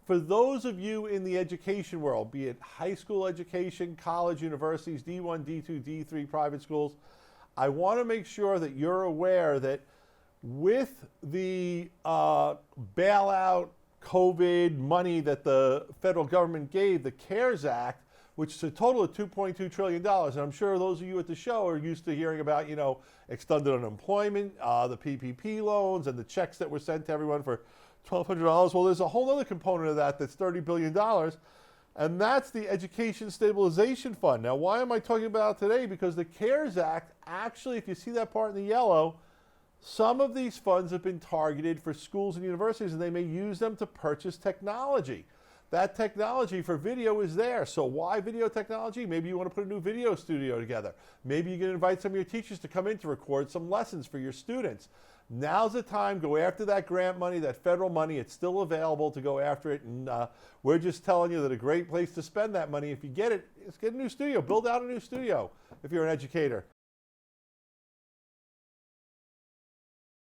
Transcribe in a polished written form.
for those of you in the education world, be it high school education, college, universities, D1, D2, D3 private schools, I want to make sure that you're aware that with the bailout COVID money that the federal government gave, the CARES Act, which is a total of $2.2 trillion. And I'm sure those of you at the show are used to hearing about, extended unemployment, the PPP loans, and the checks that were sent to everyone for $1,200. Well, there's a whole other component of that that's $30 billion, and that's the Education Stabilization Fund. Now, why am I talking about it today? Because the CARES Act, actually, if you see that part in the yellow, some of these funds have been targeted for schools and universities, and they may use them to purchase technology. That technology for video is there. So why video technology? Maybe you want to put a new video studio together. Maybe you can invite some of your teachers to come in to record some lessons for your students. Now's the time. Go after that grant money, that federal money. It's still available to go after it. And we're just telling you that a great place to spend that money, if you get it, is get a new studio. Build out a new studio if you're an educator.